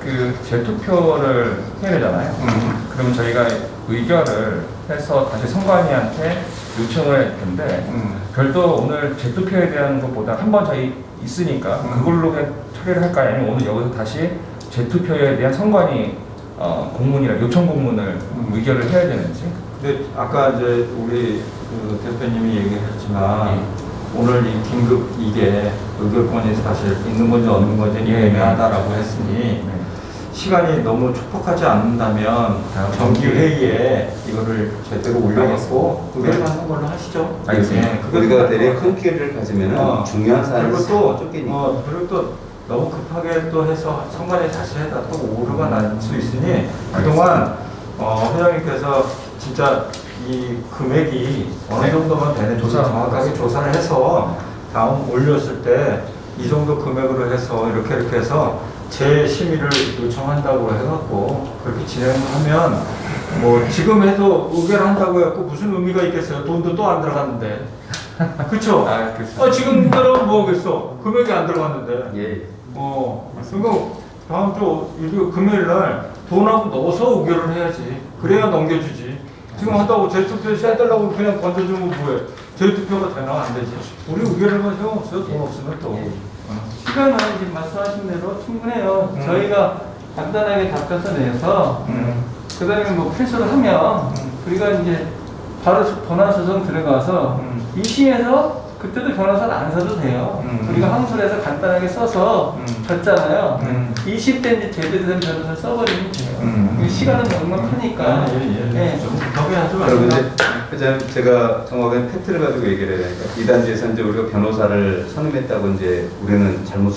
그 재투표를 해야 되잖아요. 그러면 저희가 의결을 해서 다시 선관위한테 요청을 할 텐데 별도 오늘 재투표에 대한 것보다 한 번 저희 있으니까 그걸로 그냥 처리를 할까요? 아니면 오늘 여기서 다시 재투표에 대한 선관위 공문이나 요청 공문을 의결을 해야 되는지? 근데 아까 이제 우리 그 대표님이 얘기했지만 오늘 이 긴급 이게 의결권이 사실 있는 건지 없는 건지 애매하다라고 했으니 시간이 너무 촉박하지 않는다면 정기 회의에 이거를 제대로 올려갖고 의결하는 걸로 하시죠. 알겠습니다. 우리가 내일 큰 기회를 가지면 중요한 사안을 쫓기니까. 그리고 또 너무 급하게 또 해서 선관위 다시 해다 또 오류가 날 수 있으니 그동안 회장님께서 진짜 이 금액이 어느 정도만 되는지 정확하게 조사를 해서 다음 올렸을 때 이 정도 금액으로 해서 이렇게 해서 재심의를 요청한다고 해갖고 그렇게 진행하면 뭐 지금 해도 의결한다고 해갖고 무슨 의미가 있겠어요? 돈도 또 안 들어갔는데. 그쵸? 지금 들어가면 뭐겠어? 금액이 안 들어갔는데. 예. 그리고 다음 주 일요 금요일 날 돈하고 넣어서 의결을 해야지. 그래야 넘겨주지. 지금 한다고 재투표 해달라고 그냥 건져주면 뭐해? 재투표가 되나 안 되지. 우리 의결을 가지고 없어요. 돈 없으면 또. 시간은 지금 말씀하신 대로 충분해요. 저희가 간단하게 답변서 내서 그 다음에 뭐 패소를 하면 우리가 이제 바로 변호사소송 들어가서 2심에서 그때도 변호사를 안 써도 돼요. 우리가 항소해서 간단하게 써서 졌잖아요. 2심 때 이제 제대로 된 변호사 써버리면 돼요. 시간은 넉넉하니까. 좀 급하게 하지 그리고 말고. 이제 회장님 제가 정확한 팩트를 가지고 얘기를 해야 되니까 이 단지에서 이제 우리가 변호사를 선임했다고 이제 우리는 잘못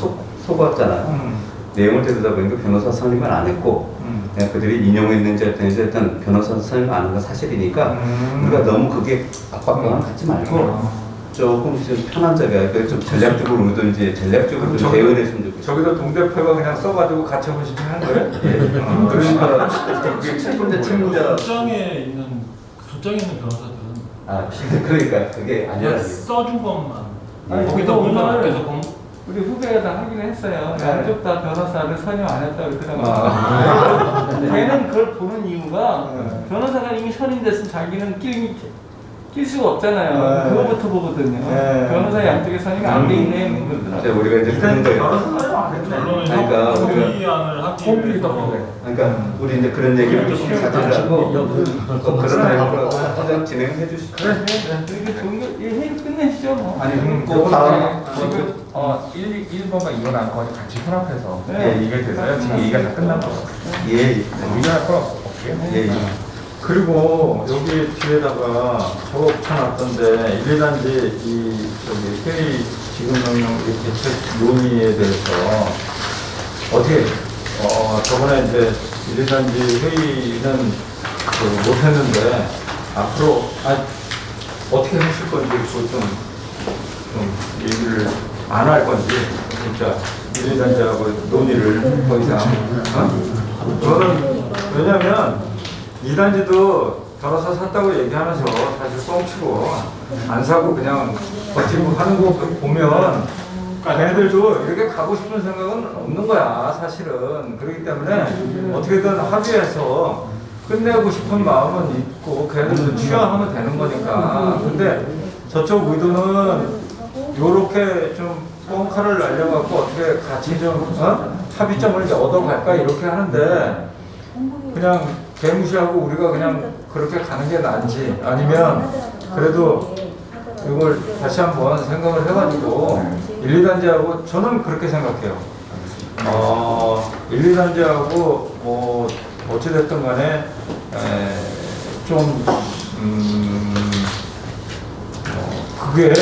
속았잖아요. 내용을 들여다보니까 변호사 선임을 안 했고 그냥 그들이 인용했는지 했는지 일단 변호사 선임 안 한 건 사실이니까 우리가 너무 그게 압박감을 갖지 말고 조금 좀 편한 자리야. 좀 전략적으로 우리도 이제 전략적으로 좀 대응했으면 좋겠어요. 저기도 동대표가 그냥 써가지고 같이 해보시면 한 거예요? 그러니까 그게 첫 번째 책무자. 소장에 있는 변호사들은 그러니까 그게 아니라 써준 것만 아니, 거기다 오늘 문서 맡겨서 공 우리 후배가 다 확인을 했어요. 양쪽 다 변호사를 선임 안 했다고 그러더라고요. 걔는 그걸 보는 이유가 변호사가 이미 선임됐으면 자기는 낄 수가 없잖아요. 그거부터 보거든요. 변호사 양쪽에 선임이 안 돼 있는 거더라고요. 우리가 이제 그런 거예요. 그러니까 협의안을 하기 위해서 그러니까 우리 이제 그런 얘기를 조금 자제하고 또 그런 내용으로 화장 진행해 주시죠. 이 회의 끝내시죠 뭐. 아니 그럼 꼭 꼭 다음 지금 1번과 2번 안건이 같이 혼합해서 네. 이게 돼서요. 지금 얘기가 다 끝난 거예요. 예. 의견할 건 없게요. 예. 그리고 여기 뒤에다가 저거 붙여놨던데 1, 2단지 이 저기 회의 지급명령 대책 논의에 대해서 어떻게 저번에 이제 1, 2단지 회의는 못했는데 앞으로 어떻게 하실 건지 그거 좀 얘기를 안 할 건지 진짜 1, 2단지하고 논의를 더 이상 저는 왜냐면 2단지도 변호사 샀다고 얘기하면서 사실 뻥치고 안 사고 그냥 버티고 하는 거 보면 걔네들도 이렇게 가고 싶은 생각은 없는 거야 사실은. 그렇기 때문에 어떻게든 합의해서 끝내고 싶은 마음은 있고 걔네들도 취하하면 되는 거니까. 근데 저쪽 의도는 요렇게 좀 뻥카를 날려갖고 어떻게 같이 좀 합의점을 이제 얻어갈까 이렇게 하는데 그냥 개무시하고 우리가 그냥 그렇게 가는 게 나은지 아니면 그래도 이걸 다시 한번 생각을 해가지고 1, 2단지하고 저는 그렇게 생각해요. 1, 2단지하고 뭐 어찌됐든 간에 좀 그게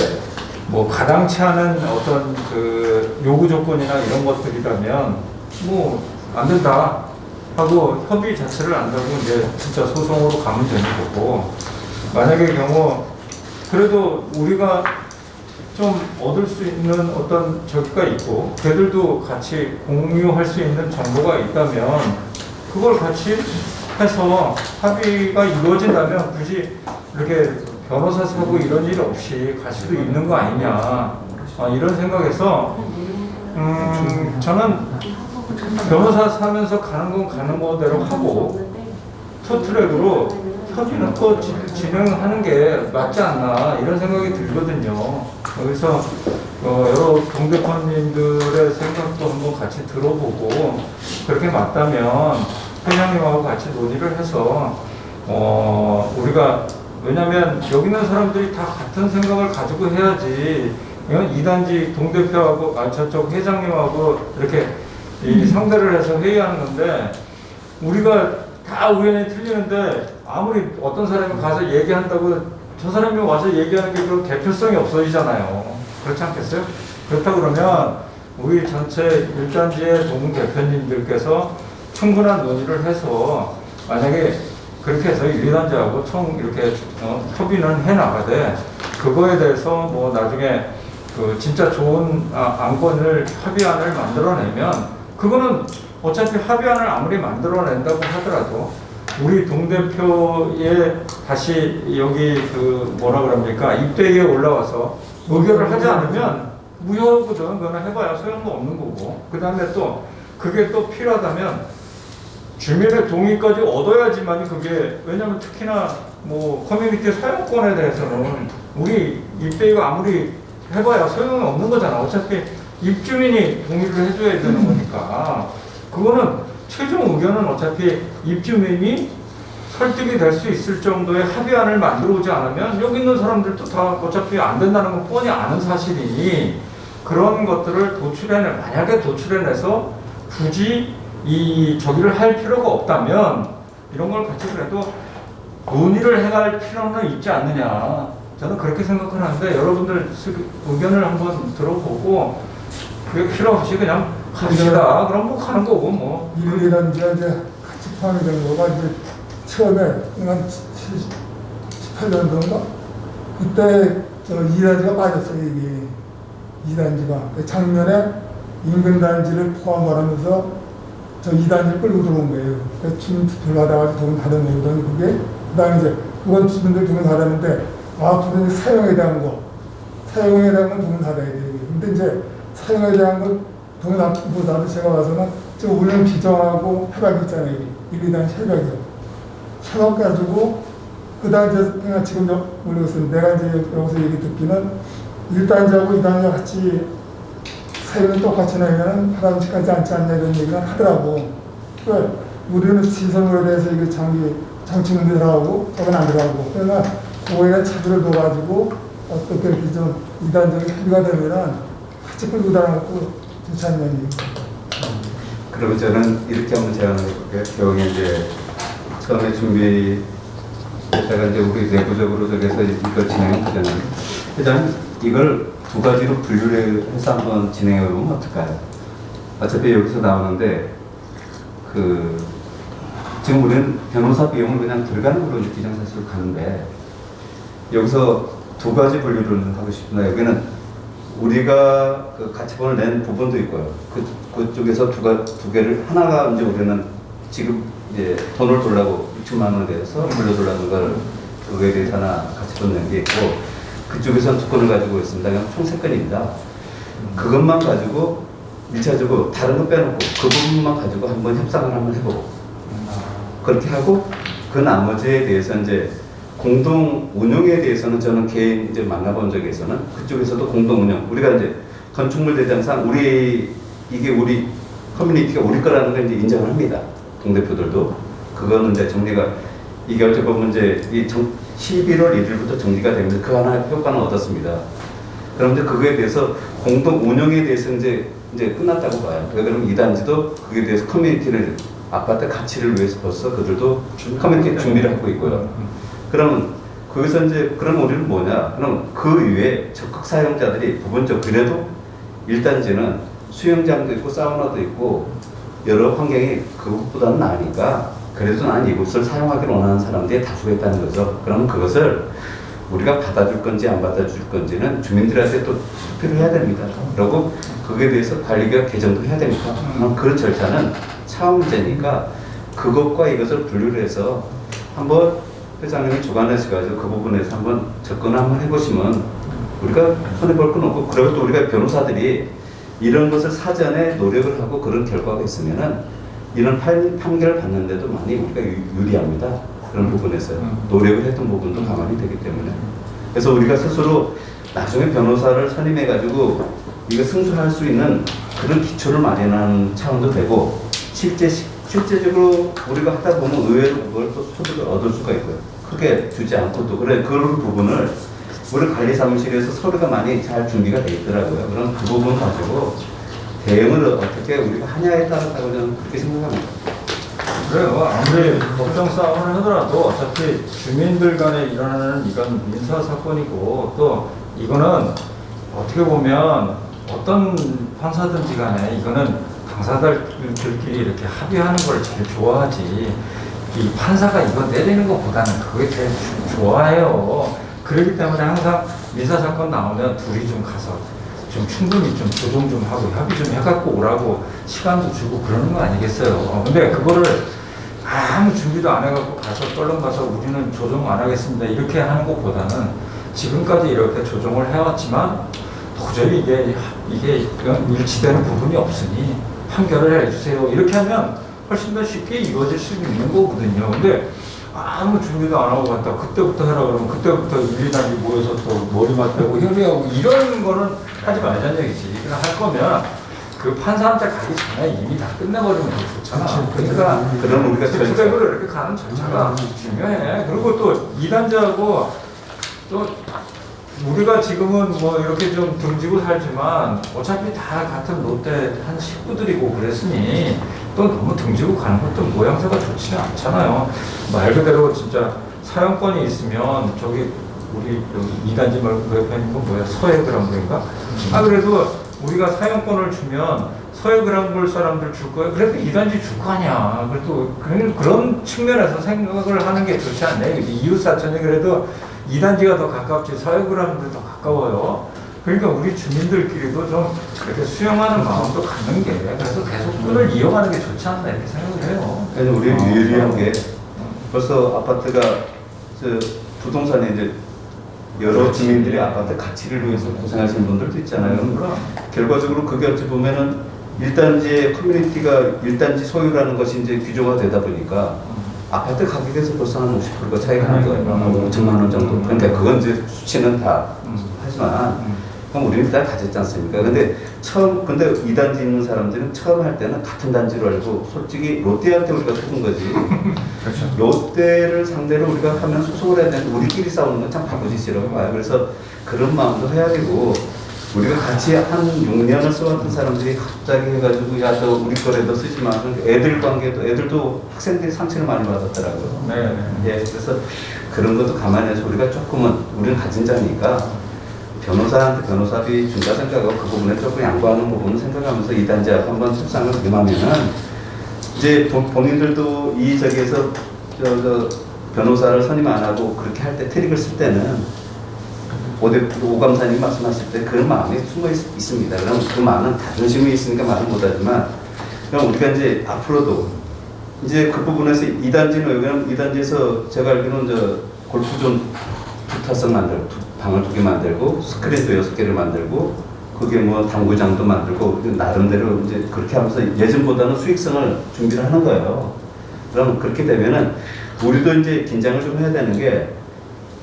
뭐 가당치 않은 어떤 그 요구 조건이나 이런 것들이라면 뭐 안 된다 하고 협의 자체를 안 하고 이제 진짜 소송으로 가면 되는 거고, 만약의 경우 그래도 우리가 좀 얻을 수 있는 어떤 저기가 있고 걔들도 같이 공유할 수 있는 정보가 있다면 그걸 같이 해서 합의가 이루어진다면 굳이 이렇게 변호사 사고 이런 일 없이 갈 수도 있는 거 아니냐 이런 생각에서 저는 변호사 사면서 가는 건 가는 거대로 하고 투트랙으로 협의는 또 진행하는 게 맞지 않나 이런 생각이 들거든요. 그래서 여러 동대표님들의 생각도 한번 같이 들어보고 그렇게 맞다면 회장님하고 같이 논의를 해서 우리가 왜냐하면 여기 있는 사람들이 다 같은 생각을 가지고 해야지 이단지 동대표하고 저쪽 회장님하고 이렇게 이 상대를 해서 회의하는 건데 우리가 다 의견이 틀리는데 아무리 어떤 사람이 가서 얘기한다고 저 사람이 와서 얘기하는 게 그 대표성이 없어지잖아요. 그렇지 않겠어요? 그렇다 그러면 우리 전체 일단지의 동 대표님들께서 충분한 논의를 해서 만약에 그렇게 해서 1, 2단지하고 총 이렇게 협의는 해나가되 그거에 대해서 뭐 나중에 그 진짜 좋은 안건을 합의안을 만들어내면 그거는 어차피 합의안을 아무리 만들어낸다고 하더라도 우리 동대표의 다시 여기 그 뭐라 그럽니까 입대에 올라와서 의결을 하지 않으면 무효거든. 그거는 해봐야 소용도 없는 거고 그 다음에 또 그게 또 필요하다면 주민의 동의까지 얻어야지만이 그게 왜냐면 특히나 뭐 커뮤니티 사용권에 대해서는 우리 입대가 아무리 해봐야 소용이 없는 거잖아. 어차피 입주민이 동의를 해줘야 되는 거니까 그거는 최종 의견은 어차피 입주민이 설득이 될 수 있을 정도의 합의안을 만들어 오지 않으면 여기 있는 사람들도 다 어차피 안 된다는 건 뻔히 아는 사실이니 그런 것들을 만약에 도출해내서 굳이 저기를 할 필요가 없다면 이런 걸 같이 그래도 논의를 해갈 필요는 있지 않느냐. 저는 그렇게 생각을 하는데 여러분들 의견을 한번 들어보고 그게 필요 없이 그냥 갑시다. 그럼 뭐 가는 거고 뭐. 이런 이제 같이 포함이 된 거가 이제 처음에 한 18년도인가 그때 저 2단지가 빠졌어요. 이게 2단지가 작년에 인근단지를 포함하면서 저 2단지를 끌고 들어온 거예요. 그래서 주민 투표를 받아가지고 돈 받아내더니 그게 그다음에 이제 그건 주민들 돈을 받았는데 앞으로 이제 사용에 대한 건 돈을 받아야 돼요. 근데 이제 사용에 대한 건 돈을 받보다도 제가 봐서는 저 울릉 비정하고 협약 있잖아요. 1, 2단지 협약이요. 협약 가지고 그다음 이제 그냥 지금 모르겠어요. 내가 이제 여기서 얘기 듣기는 1단지하고 2단지 같이 사용을 똑같이 내면 파란색하지 않지 않냐 이런 얘기를 하더라고. 그러니까 우리는 시설물에 대해서 이게 장치는 들어가고 저건 안 들어가고 그러니까 그거에 대한 차별을 둬가지고 어떻게 이렇게 좀 2단적인 협의가 되면은 같이 끌고 다니는 것도 좋지 않냐 얘기입니다. 그러면 저는 이렇게 한번 제안을 해볼게요. 여기 이제 처음에 준비했다가 이제 우리 내부적으로 저기서 이걸 진행하잖아요. 일단 이걸 두 가지로 분류를 해서 한번 진행해 보면 어떨까요? 어차피 여기서 나오는데 지금 우리는 변호사 비용을 그냥 들어가는 걸로 기정사실로 가는데 여기서 두 가지 분류를 하고 싶습니다. 여기는 우리가 그 가치본을 낸 부분도 있고요. 그쪽에서 두 개를 하나가 이제 우리는 지금 이제 돈을 돌라고 6천만 원에 대해서 돌려달라는 걸 그거에 대해서 하나 가치본 낸 게 있고 그쪽에서 두 건을 가지고 있습니다. 그냥 총 3건입니다. 그것만 가지고 1차적으로 다른 거 빼놓고 그 부분만 가지고 한번 협상을 한번 해보고 그렇게 하고 그 나머지에 대해서 이제 공동 운영에 대해서는 저는 개인 이제 만나본 적에서는 그쪽에서도 공동 운영 우리가 이제 건축물 대장상 이게 우리 커뮤니티가 우리 거라는 걸 이제 인정을 합니다. 동대표들도 그거는 이제 정리가 이게 어찌 보면 이제 11월 1일부터 정리가 되면서 그 하나 효과는 얻었습니다. 그런데 그거에 대해서 공동 운영에 대해서 이제 끝났다고 봐요. 그럼 2단지도 그에 대해서 커뮤니티를 아파트 가치를 위해서 벌써 그들도 커뮤니티 준비를 하고 있고요. 그러면 거기서 이제 그럼 우리는 뭐냐? 그럼 그 이외에 적극 사용자들이 부분적 그래도 1단지는 수영장도 있고 사우나도 있고 여러 환경이 그것보다는 나으니까 그래도 난 이곳을 사용하기를 원하는 사람들이 다수가 있다는 거죠. 그럼 그것을 우리가 받아줄 건지 안 받아줄 건지는 주민들한테 또 투표를 해야 됩니다. 그리고 거기에 대해서 관리가 개정도 해야 됩니다. 그 절차는 차후 문제니까 그것과 이것을 분류를 해서 한번 회장님이 주관하셔가지고 그 부분에서 한번 접근을 한번 해보시면 우리가 손해볼 건 없고 그리고 또 우리가 변호사들이 이런 것을 사전에 노력을 하고 그런 결과가 있으면은 이런 판결을 받는데도 많이 우리가 유리합니다. 그런 부분에서 노력을 했던 부분도 가만히 되기 때문에. 그래서 우리가 스스로 나중에 변호사를 선임해가지고 이거 승소할 수 있는 그런 기초를 마련하는 차원도 되고, 실제적으로 우리가 하다 보면 의외로 그걸 또 소득을 얻을 수가 있고요. 크게 주지 않고 또 그런 부분을 우리 관리사무실에서 서류가 많이 잘 준비가 돼 있더라고요. 그럼 그 부분 가지고 대응을 어떻게 우리가 하냐에 따랐다고 저는 그렇게 생각합니다. 그래요. 아무리 법정 싸움을 하더라도 어차피 주민들 간에 일어나는 이건 민사 사건이고, 또 이거는 어떻게 보면 어떤 판사든지 간에 이거는 당사자들끼리 이렇게 합의하는 걸 제일 좋아하지, 이 판사가 이거 내리는 것보다는 그게 제일 좋아해요. 그렇기 때문에 항상 민사 사건 나오면 둘이 좀 가서 좀 충분히 좀 조정 좀 하고 협의 좀 해갖고 오라고 시간도 주고 그러는 거 아니겠어요. 근데 그거를 아무 준비도 안 해갖고 가서 떨렁 가서 우리는 조정 안 하겠습니다 이렇게 하는 것보다는 지금까지 이렇게 조정을 해왔지만 도저히 이게 일치되는 부분이 없으니 판결을 해주세요 이렇게 하면 훨씬 더 쉽게 이루어질 수 있는 거거든요. 근데 아무 준비도 안 하고 갔다 그때부터 해라 그러면 그때부터 1, 2단이 모여서 또 머리 맞대고 협의하고 이런 거는 하지 말자는 얘기지. 그냥 할 거면 그 판사한테 가기 전에 이미 다 끝내버리면 더 좋잖아. 그러니까 그럼 우리가 투백으로 이렇게 가는 절차가 중요해. 그리고 또 2단자하고 또 우리가 지금은 뭐 이렇게 좀 등지고 살지만 어차피 다 같은 롯데 한 식구들이고 그랬으니 또 너무 등지고 가는 것도 모양새가 좋지는 않잖아요. 말 그대로 진짜 사용권이 있으면 저기 우리 2단지 말고 그 옆에 있는 건 뭐야? 서해그랑부인가? 그래도 우리가 사용권을 주면 서해그랑부 사람들 줄 거예요. 그래도 2단지 줄 거 아니야. 그래도 그런 측면에서 생각을 하는 게 좋지 않나요? 이웃사촌이 그래도 2단지가 더 가깝지 서해그랑부도 더 가까워요. 그러니까 우리 주민들끼리도 좀 이렇게 수용하는 마음도 갖는 게, 그래서 계속 끈을 이어가는 게 좋지 않나 이렇게 생각을 해요. 아니, 우리 유리한 게 벌써 아파트가 부동산에 이제 여러 주민들이 아파트 가치를 위해서 고생하시는 분들도 있잖아요. 결과적으로 그게 어찌 보면은 1단지의 커뮤니티가 1단지 소유라는 것이 이제 규정화 되다 보니까 아파트 가격에서 벌써 한 50%가 차이가 나는 거예요. 한 5천만 원 정도. 그러니까 그건 이제 수치는 다 하지만 그럼 우리는 다 가졌지 않습니까? 근데 2단지 있는 사람들은 처음 할 때는 같은 단지로 알고 솔직히 롯데한테 우리가 속은 거지. 그렇죠. 롯데를 상대로 우리가 하면 소송을 해야 되는데 우리끼리 싸우는 건 참 바보짓이라고 봐요. 그래서 그런 마음도 해야 되고, 우리가 같이 한 6년을 써왔던 사람들이 갑자기 해가지고 야 저 우리 거라도 쓰지 마. 애들 관계도 애들도 학생들이 상처를 많이 받았더라고요. 네. 예, 그래서 그런 것도 감안해서 우리가 조금은 우리는 가진 자니까 변호사한테 변호사비 준다 생각하고 그 부분에 조금 양보하는 부분을 생각하면서 2단지하고 한번 협상을 임하면은 이제 본인들도 이 저기에서 변호사를 선임 안 하고 그렇게 할 때 트릭을 쓸 때는 오감사님 말씀하실 때 그런 마음이 숨어 있습니다. 그럼 그 마음은 자존심이 있으니까 말은 못하지만, 그럼 우리가 이제 앞으로도 이제 그 부분에서 2단지는 왜냐면 2단지에서 제가 알기로는 골프존 2타석 만들고 방을 2개 만들고 스크린도 6개를 만들고 그게 뭐 당구장도 만들고 나름대로 이제 그렇게 하면서 예전보다는 수익성을 준비를 하는 거예요. 그럼 그렇게 되면은 우리도 이제 긴장을 좀 해야 되는 게,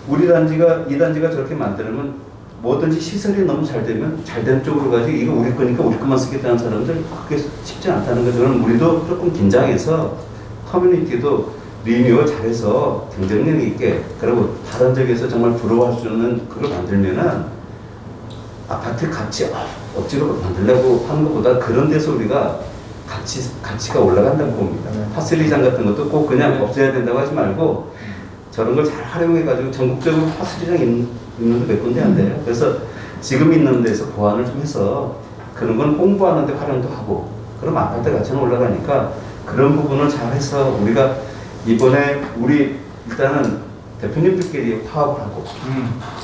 우리 단지가 2단지가 저렇게 만들면 뭐든지 시설이 너무 잘 되면 잘 된 쪽으로 가지 이거 우리 거니까 우리 것만 쓰겠다는 사람들 그게 쉽지 않다는 거죠. 그럼 우리도 조금 긴장해서 커뮤니티도 리뉴얼 잘해서 경쟁력 있게, 그리고 다른 지역에서 정말 부러워할 수 있는 그걸 만들면은 아파트 가치 억지로 만들려고 하는 것보다 그런 데서 우리가 가치가 올라간다고 봅니다. 파슬리장 같은 것도 꼭 그냥 없애야 된다고 하지 말고 저런 걸 잘 활용해가지고 전국적으로 파슬리장 있는 데 몇 군데 안 돼요. 그래서 지금 있는 데서 보완을 좀 해서 그런 건 홍보하는 데 활용도 하고, 그럼 아파트 가치는 올라가니까 그런 부분을 잘 해서 우리가 이번에 우리 일단은 대표님들끼리 파업을 하고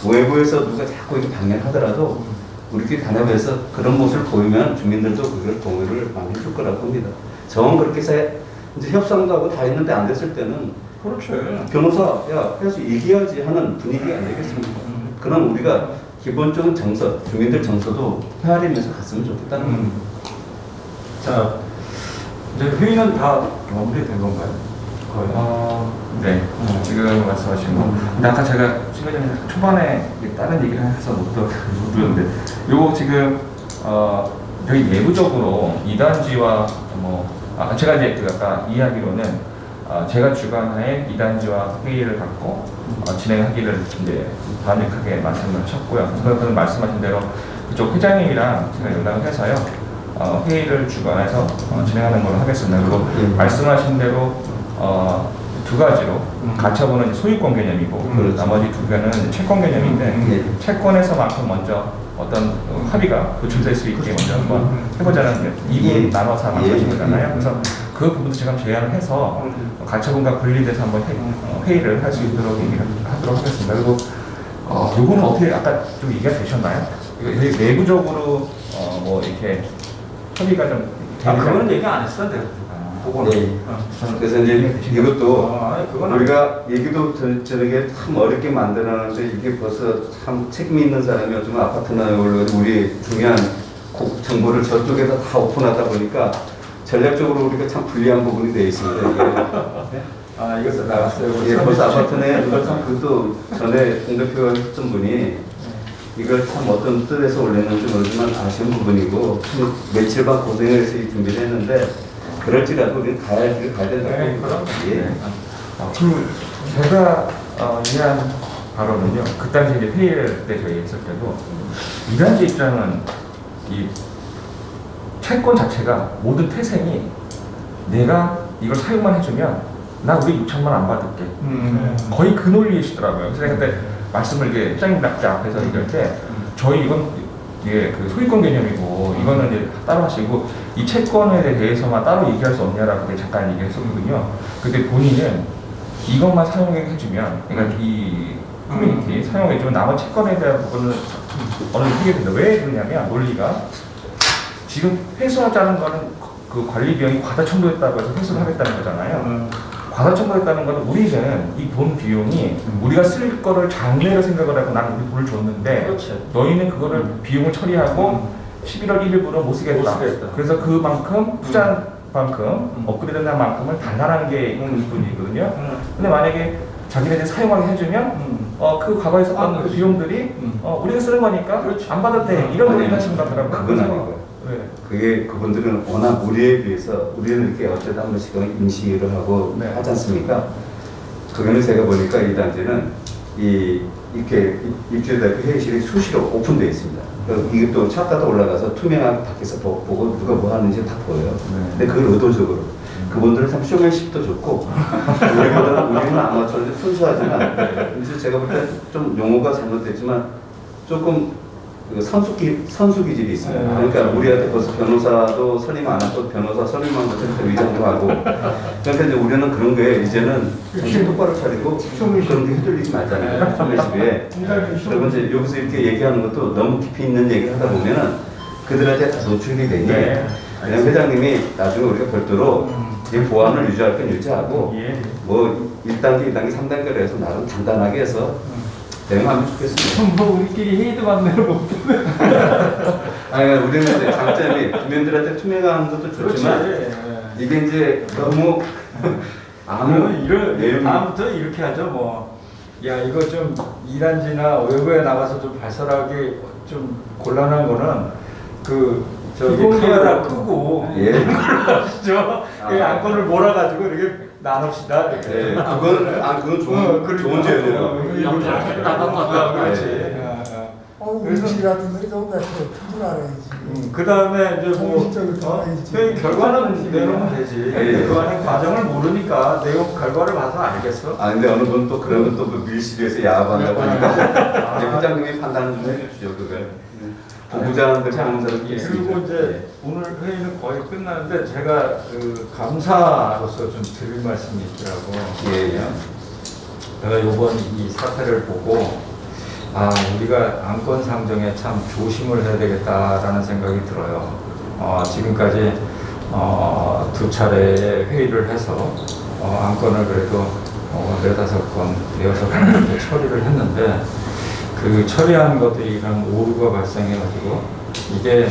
외부에서 누가 자꾸 이렇게 방해하더라도 우리끼리 단합해서 그런 모습을 보이면 주민들도 그걸 동의를 많이 해줄 거라고 봅니다. 정 그렇게 이제 협상도 하고 다 했는데 안 됐을 때는 그렇죠. 변호사 야 해서 얘기하지 하는 분위기가 안 되겠습니까? 그럼 우리가 기본적인 정서, 주민들 정서도 헤아리면서 갔으면 좋겠다는 겁니다. 자, 이제 회의는 다 마무리된 건가요? 거의. 네. 지금 말씀하신 거. 근데 아까 제가 시간전에 초반에 다른 얘기를 해서 못 들었는데, 요거 지금 저희 내부적으로 이단지와 제가 이제 그 아까 이야기로는 제가 주관하에 이단지와 회의를 갖고 진행하기를 이제 바람직하게 말씀을 하셨고요. 그래서 말씀하신 대로 그쪽 회장님이랑 제가 연락을 해서요. 회의를 주관해서 진행하는 걸로 하겠습니다. 그리고 말씀하신 대로 두 가지로 가처분은 소유권 개념이고 그렇죠. 나머지 두 개는 채권 개념인데 채권에서만큼 먼저 어떤 합의가 도출될 수 있게 먼저 한번 해보자는 이분 나눠서 말씀하신 거잖아요. 그래서 그 부분도 제가 제안을 해서 가처분과 분리돼서 한번 회의를 할 수 있도록 얘기를 하도록 하겠습니다. 그리고 요거는 어떻게 아까 좀 얘기가 되셨나요? 이거 내부적으로 뭐 이렇게 협의가 좀 그거는 얘기 안 했어, 내가. 그거는. 네. 그래서 이제 이것도 그건 우리가 얘기도 저녁에 참 어렵게 만들어놨는데 이게 벌써 참 책임 있는 사람이 요즘 아파트나 우리 중요한 정보를 저쪽에다 다 오픈하다 보니까 전략적으로 우리가 참 불리한 부분이 되어 있습니다. 이게. 이것을 나갔어요. 예, 벌써 아파트네 그것도 전에 공대표가 했던 분이 이걸 참 어떤 뜻에서 올렸는지 모르지만 아쉬운 부분이고 며칠간 고생을 해서 이 준비를 했는데 그럴지라도 우리는 가야 된다고. 네, 그럼. 예. 제가 이해한 바로는요. 그 당시 이제 회의 때 저희 했을 때도 이단지 입장은 이 채권 자체가 모든 태생이 내가 이걸 사용만 해주면 나 우리 6천만 원 안 받을게. 거의 그 논리이시더라고요. 그래서 제가 그때 말씀을 이렇게 회장님 앞에서 얘기할 때 저희 이건 그 소유권 개념이고 이거는 이제 따로 하시고 이 채권에 대해서만 따로 얘기할 수 없냐라고 잠깐 얘기했었거든요. 그때 본인은 이것만 사용해주면 그러니까 이 커뮤니티 사용해주면 나머지 채권에 대한 부분은 어느 정도 해결된다. 왜 그러냐면 논리가 지금 회수하자는 거는 그 관리 비용이 과다 첨부했다고 해서 회수를 하겠다는 거잖아요. 과다 첨부했다는 거는 우리는 이 돈 비용이 우리가 쓸 거를 장래로 생각을 하고 나는 우리 돈을 줬는데 그렇지. 너희는 그거를 비용을 처리하고 11월 1일부로 못 쓰겠다. 그래서 그만큼 투자한 만큼 업그레이드한 만큼을 달라는 게 그 부분이거든요. 근데 만약에 자기네들이 사용하게 해주면 그 과거에 썼던 그 비용들이 우리가 쓰는 거니까 안 받아도 돼. 이런 논리 하시는 것 같더라고요. 그건 아니고. 네. 그게 그분들은 워낙 우리에 비해서 우리는 이렇게 어쩌다 한 번씩 임시를 하고 네. 하지 않습니까? 그거는 제가 보니까 이 단지는 이렇게 입주대표 회의실이 수시로 오픈되어 있습니다. 이게 또 찾다가 올라가서 투명하게 밖에서 보고 누가 뭐 하는지 다 보여요. 네. 근데 그걸 의도적으로 그분들은 참 쇼맨십도 좋고 우리는 아마추어인데 순수하지만 그래서 제가 볼 때 좀 용어가 잘못됐지만 조금 그 선수 기질이 있어요. 그러니까 우리한테 벌써 변호사도 선임 안 하고 변호사 선임한 것을 위장도 하고 그러니까 이제 우리는 그런 거에 이제는 정신 똑바로 차리고 그런 데 휘둘리지 말잖아요. 쇼맨십에. 그리고 이제 여기서 이렇게 얘기하는 것도 너무 깊이 있는 얘기를 하다 보면은 그들한테 다 노출이 되니 그냥 회장님이 나중에 우리가 별도로 이 보안을 유지할 건 유지하고 뭐 1단계, 2단계, 3단계로 해서 나름 단단하게 해서 대응하면 좋겠습니다. 뭐 우리끼리 회의도 만들어 못 아니, 우리는 이제 장점이 주민들한테 투명한 것도 좋지만 이게 이제 너무 아무 내용이 다음부터 이렇게 하죠. 뭐, 야 이거 좀 이단지나 외부에 나가서 좀 발설하기 좀 곤란한 거는 저기 카메라 끄고 예. 저 안건을 몰아가지고 이렇게 나눕시다. 이렇게. 네, 그건 좋은 제안이에요. 그렇지. 음식 같은 거를 좀 틀지 말아야지. 그 다음에 이제 뭐 정신적으로 들어가야지. 회의 결과는 내놓으면 되지. 예. 그 안에 과정을 모르니까 내용 결과를 봐서 알겠어. 근데 어느 분 또 그러면 또 밀실에서 야합한다고 하니까 이제 회장님이 판단 좀 해주시죠, 그걸. 보부장한테 보는 그리고 이제 오늘 회의는 거의 끝나는데 제가 그 감사로서 좀 드릴 말씀이 있더라고. 예. 내가 이번 이 사태를 보고 우리가 안건 상정에 참 조심을 해야 되겠다라는 생각이 들어요. 지금까지 두 차례 회의를 해서 안건을 그래도 4-5건, 6건 처리를 했는데 그 처리한 것들이 이런 오류가 발생해가지고 이게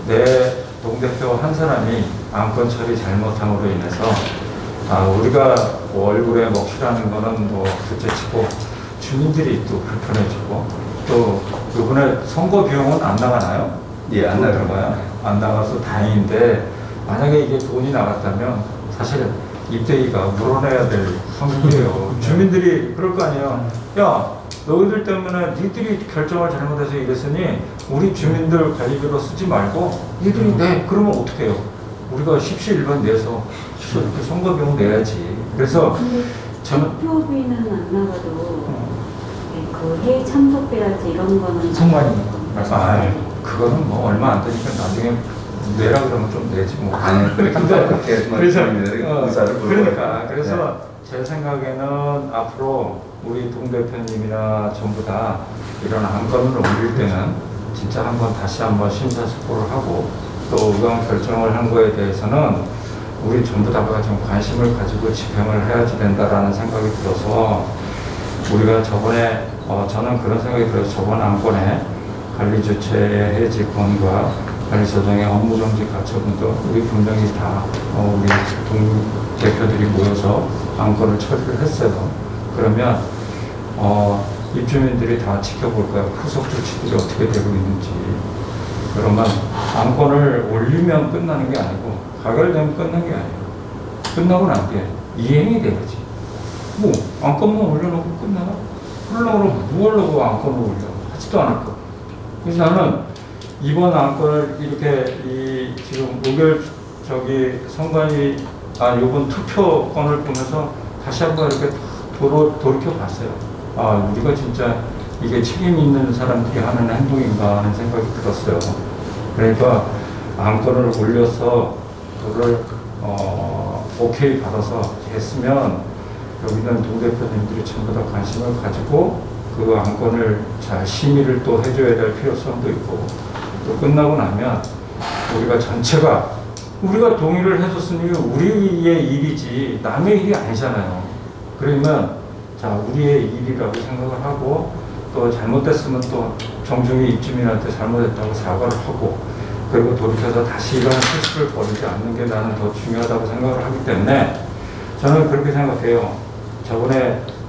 내 동대표 한 사람이 안건 처리 잘못함으로 인해서 우리가 뭐 얼굴에 먹칠하는 거는 뭐 둘째치고 주민들이 또 불편해지고 또 이번에 선거 비용은 안 나가나요? 예, 안 돈 나가요. 들어가요? 안 나가서 다행인데 만약에 이게 돈이 나갔다면 사실 입대기가 물어내야 될 환경이에요. 주민들이 그럴 거 아니에요. 야, 너희들 때문에 니들이 결정을 잘못해서 이랬으니 우리 주민들 관리비로 쓰지 말고 니들이 내 그러면 어떻게 해요? 우리가 십시일반 내서 이렇게 선거 비용 내야지. 그래서 저는 투표비는 안 나가도 그 회의 참석비랄지 이런 거는 상관이 그거는 뭐 얼마 안 되니까 나중에 내라 그러면 좀 내지 뭐. 아니, 그렇게 그래서 의사를 물어봐요. 그러니까 그래서 제 생각에는 앞으로 우리 동 대표님이나 전부 다 이런 안건을 올릴 때는 진짜 다시 한번 심사숙고를 하고 또 의원 결정을 한 거에 대해서는 우리 전부 다가 좀 관심을 가지고 집행을 해야지 된다라는 생각이 들어서 우리가 저번에 저는 그런 생각이 들어서 저번 안건에 관리주체의 해지권과 관리소정의 업무정지 가처분도 우리 분명히 다 우리 동 대표들이 모여서 안건을 처리를 했어요. 그러면 입주민들이 다 지켜볼 거야. 후속 조치들이 어떻게 되고 있는지. 그러면 안건을 올리면 끝나는 게 아니고 가결되면 끝난 게 아니에요. 끝나고 난 뒤에 이행이 돼야지. 뭐 안건만 올려놓고 끝나나? 그러려고 뭐 하려고 안건을 올려? 하지도 않을 거. 그래서 나는 이번 안건을 이렇게 지금 선관위 이번 투표권을 보면서 다시 한번 이렇게 돌이켜 봤어요. 우리가 진짜 이게 책임 있는 사람들이 하는 행동인가 하는 생각이 들었어요. 그러니까 안건을 올려서 그걸 오케이 받아서 했으면 여기는 동 대표님들이 전부 다 관심을 가지고 그 안건을 잘 심의를 또 해줘야 될 필요성도 있고 또 끝나고 나면 우리가 전체가 우리가 동의를 해줬으니 우리의 일이지 남의 일이 아니잖아요. 그러면 우리의 일이라고 생각을 하고 또 잘못됐으면 또 정중히 입주민한테 잘못했다고 사과를 하고 그리고 돌이켜서 다시 이런 실수를 벌이지 않는 게 나는 더 중요하다고 생각을 하기 때문에 저는 그렇게 생각해요.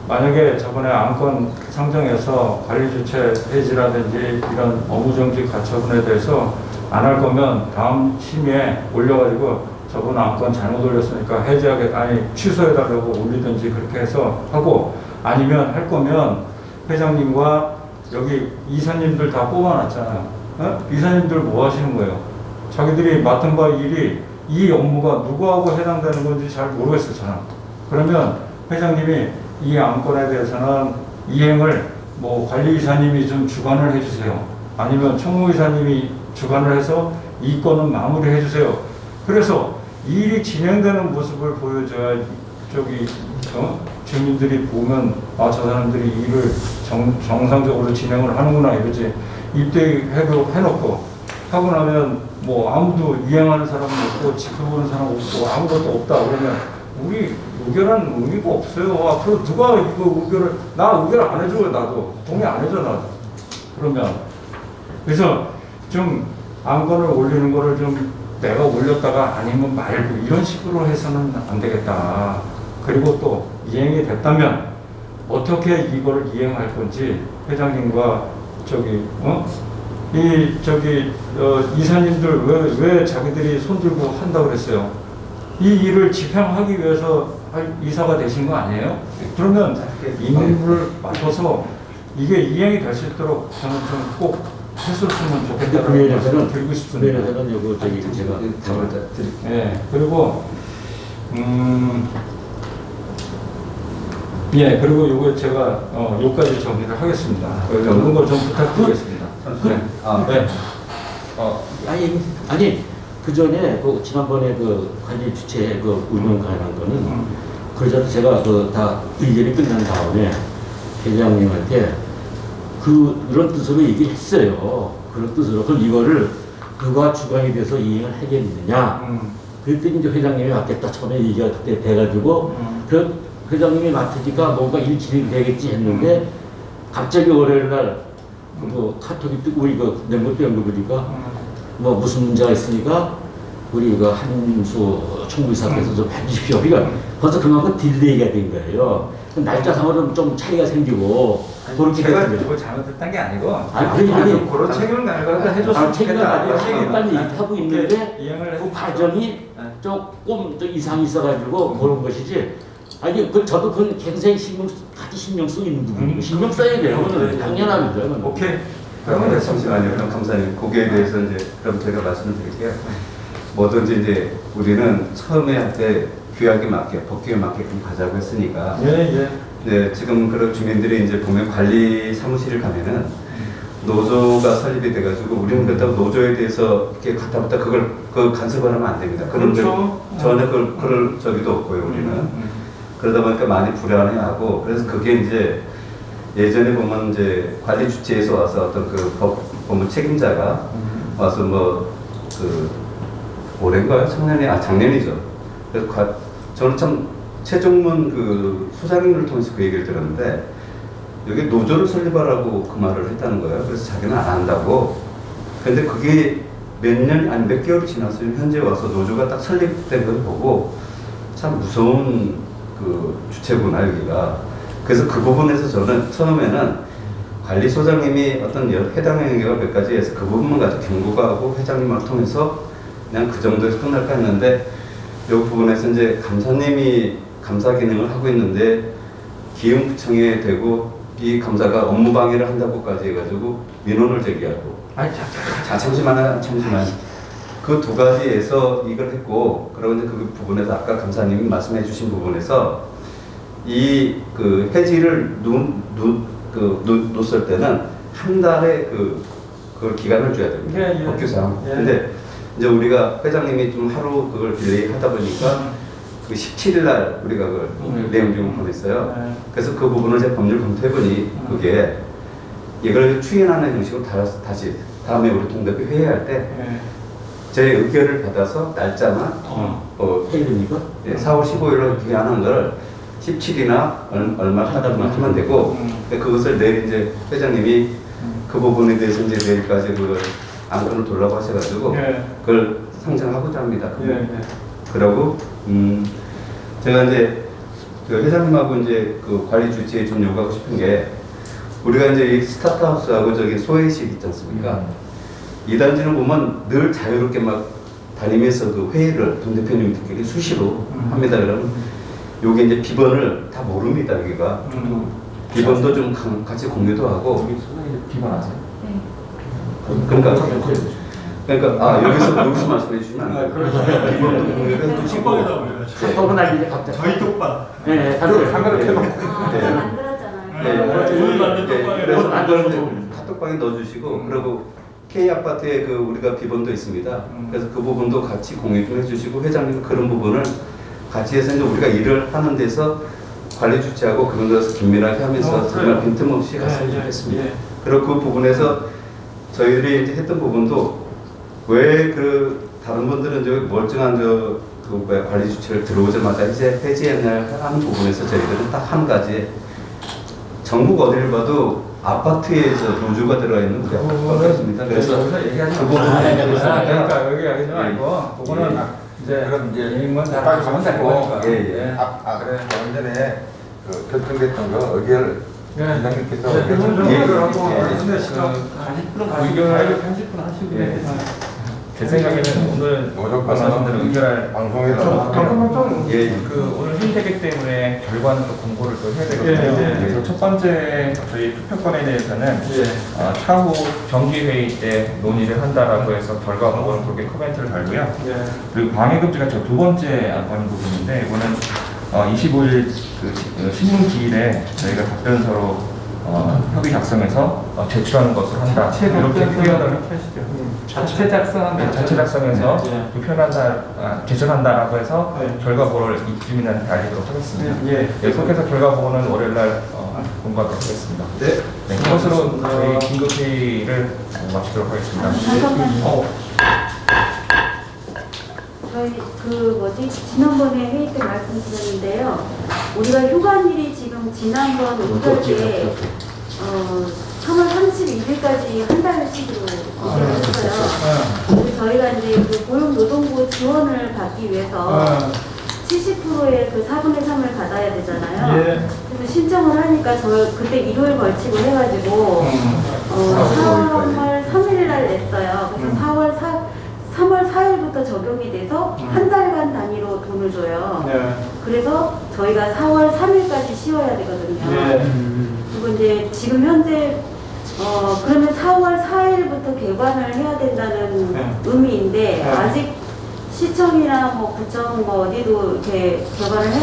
만약에 저번에 안건 상정해서 관리주체 해지라든지 이런 업무정지 가처분에 대해서 안 할 거면 다음 심의에 올려가지고 저번 안건 잘못 올렸으니까 취소해달라고 올리든지 그렇게 해서 하고 아니면 할 거면 회장님과 여기 이사님들 다 뽑아놨잖아요. 이사님들 뭐 하시는 거예요? 자기들이 맡은 바 일이 이 업무가 누구하고 해당되는 건지 잘 모르겠었잖아. 그러면 회장님이 이 안건에 대해서는 이행을 관리이사님이 좀 주관을 해주세요. 아니면 총무이사님이 주관을 해서 이 건은 마무리해 주세요. 그래서 이 일이 진행되는 모습을 보여줘야 주민들이 보면 저 사람들이 일을 정상적으로 진행을 하는구나 이러지. 입대해놓고 하고 나면 아무도 이행하는 사람은 없고 지켜보는 사람 없고 아무것도 없다 그러면 우리 의결한 의미가 없어요. 앞으로 누가 이거 의결을 의결 안 해줘요. 나도 동의 안 해줘 나도. 그러면 그래서 좀 안건을 올리는 거를 좀 내가 올렸다가 아니면 말고 이런 식으로 해서는 안 되겠다. 그리고 또 이행이 됐다면 어떻게 이거를 이행할 건지 회장님과 이사님들 왜 자기들이 손들고 한다고 그랬어요? 이 일을 집행하기 위해서 이사가 되신 거 아니에요? 그러면 임무를 맡아서 이게 이행이 될 수 있도록 저는 좀 꼭 했었으면 좋겠다는 말씀을 드리고 싶습니다. 제가 답을 드릴게요. 네, 그리고 그리고 요거 제가 요까지 정리를 하겠습니다. 이런 거 좀 부탁드리겠습니다. 네. 아니 그 전에 지난번에 관리 주체 운영 관련한 거는 그러자 제가 다 의결이 끝난 다음에 회장님한테 그런 뜻으로 얘기했어요. 그런 뜻으로 그럼 이거를 누가 주관이 돼서 이행을 하겠느냐. 그랬더니 이제 회장님이 맡겠다 처음에 얘기가 그때 돼가지고 그 회장님이 맡으니까 뭔가 일 진행되겠지 했는데 갑자기 월요일 날 뭐 카톡이 뜨고 우리가 낸것도 연구부니까 뭐 무슨 문제가 있으니까 우리 그 한수 총무이사께서 좀 해주십시오. 우리가 벌써 그만큼 딜레이가 된 거예요. 날짜상으로는 좀 차이가 생기고 그렇게 제가 됐어요. 그거 잘못했다는 게 아니고 아니, 그런 책임을 나가 해줬으면 책임을 좋겠다. 가지고 일단 이렇게 하고 있는데 이행을 그 해서 과정이 조금 더 이상이 있어가지고 그런 것이지. 아니 그 저도 그건 굉장히 같이 신경 쓰고 있는 부분이고 신경 써야 돼요. 그거는 당연한 거죠. 그거는. 오케이. 그러면 잠시만요. 그럼 감사님 거기에 대해서 이제 그럼 제가 말씀을 드릴게요. 뭐든지 이제 우리는 처음에 할 때 규약에 맞게 법규에 맞게끔 가자고 했으니까. 예. 네, 지금 그런 주민들이 이제 보면 관리 사무실을 가면은 노조가 설립이 돼가지고 우리는 그렇다고 노조에 대해서 이렇게 갔다 왔다 그걸 간섭을 하면 안 됩니다. 그렇죠. 전혀 그럴 저기도 없고요, 우리는. 그러다 보니까 많이 불안해하고 그래서 그게 이제 예전에 보면 이제 관리 주체에서 와서 어떤 그 법무 책임자가 와서 뭐 올해인가요? 작년이죠. 그래서 저는 참 최종문 그 소장님을 통해서 그 얘기를 들었는데 여기 노조를 설립하라고 그 말을 했다는 거예요. 그래서 자기는 안 한다고. 근데 그게 몇 개월이 지났어요. 현재 와서 노조가 딱 설립된 걸 보고 참 무서운 그 주체구나 여기가. 그래서 그 부분에서 저는 처음에는 관리소장님이 어떤 해당 행위가 몇 가지 해서 그 부분만 가지고 경고하고 회장님을 통해서 그냥 그 정도에서 끝날까 했는데 이 부분에서 이제 감사님이 감사 기능을 하고 있는데 기흥구청에 대고 이 감사가 업무 방해를 한다고까지 해가지고 민원을 제기하고. 잠시만. 그 두 가지에서 이걸 했고, 그런데 그 부분에서 아까 감사님이 말씀해주신 부분에서 이 그 해지를 놓을 때는 한 달에 그걸 기간을 줘야 됩니다. 예. 법규상. 예. 근데 이제 우리가 회장님이 좀 하루 그걸 딜레이 하다 보니까 그 17일 날 우리가 그걸 내용 좀 보냈어요. 네. 그래서 그 부분을 제가 법률 검토해보니 그게 이걸 추인하는 형식으로 다시 다음에 우리 동대표 회의할 때 제 의견을 받아서 날짜나 해야 됩니까? 4월 15일로 기한한 걸 17이나 얼마 하다만 하면 되고 그것을 내일 이제 회장님이 그 부분에 대해서 이제 내일까지 그걸 안건을 돌라고 하셔가지고 그걸 상정하고자 합니다. 그러고 제가 이제 그 회장님하고 이제 그 관리 주체에 좀 요구하고 싶은 게 우리가 이제 이 스타트하우스하고 저기 소회식 있지 않습니까? 이 단지는 보면 늘 자유롭게 막 다니면서 그 회의를 동 대표님들끼리 수시로 합니다. 그러면 요게 이제 비번을 다 모릅니다. 여기가 비번도 좀 같이 공유도 하고. 비번 아세요? 그러니까 여기서 말씀해 주시면 비번도 공유를 해주시고. 식빵이다 우리가. 카톡은 알리지 갑자기. 저희 톡방. 네, 카메라 켜놓고. 만들었잖아요. 오늘 만든 톡방에 그래서 카톡방에 넣어주시고 그리고 K 아파트에 그 우리가 비번도 있습니다. 그래서 그 부분도 같이 공유 좀 해주시고 회장님 그런 부분을 같이 해서 이제 우리가 일을 하는 데서 관리 주체하고 그런 데서 긴밀하게 하면서 정말 빈틈없이 갔으면 좋겠습니다. 그리고 그 부분에서 저희들이 이제 했던 부분도 왜 그 다른 분들은 저 멀쩡한 관리 주체를 들어오자마자 이제 해지했냐 하는 부분에서 저희들은 딱 한 가지 전국 어디를 봐도 아파트에서 노조가 들어가 있는 우리 아파트가 있습니다. 그래서 여기서 얘기하지 그 부분에 대해서 그러니까 여기 하지 말고 그거는 이제 그럼 이제 이건 다 가면 될 거니까. 예. 그래 좀 전에 그 결정됐던 거 의견을 기자님께서 의견을 30분 하시고 제 생각에는 오늘 말씀하신 대로 의견을 방송에서 그 오늘 회의되기 때문에 결과는 또 공고를 또 해야 되거든요. 그래서 첫 번째 저희 투표권에 대해서는 차후 정기회의 때 논의를 한다라고 해서 결과 보고는 그렇게 코멘트를 달고요. 그리고 방해금지가 저 두 번째 안건인 부분인데 이거는 25일 그 신문 기일에 저희가 답변서로 협의 작성해서 제출하는 것으로 한다. 이렇게 표현을 하시죠. 자체 작성한다. 자체 작성해서 제출한다라고 해서 결과 보고를 입주민한테 알리도록 하겠습니다. 그렇게 해서 결과 보고는 월요일날 공부하도록 하겠습니다. 네, 그것으로 저희 긴급회의를 마치도록 하겠습니다. 저희 지난번에 회의 때 말씀드렸는데요. 우리가 휴관일이 지금 지난번 5월에 3월 31일까지 한 달씩으로 했어요. 그리고 저희가 이제 그 고용노동부 지원을 받기 위해서 70%의 그 4분의 3을 받아야 되잖아요. 예. 그래서 신청을 하니까 저 그때 일요일 걸치고 해가지고 4월 3일 날 냈어요. 그래서 3월 4일부터 적용이 돼서 한 달간 단위로 돈을 줘요. 예. 그래서 저희가 4월 3일까지 쉬어야 되거든요. 예. 그리고 이제 지금 현재 그러면 4월 4일부터 개관을 해야 된다는 네. 의미인데 네. 아직 시청이나 뭐 구청 뭐 어디도 이렇게 개관을 해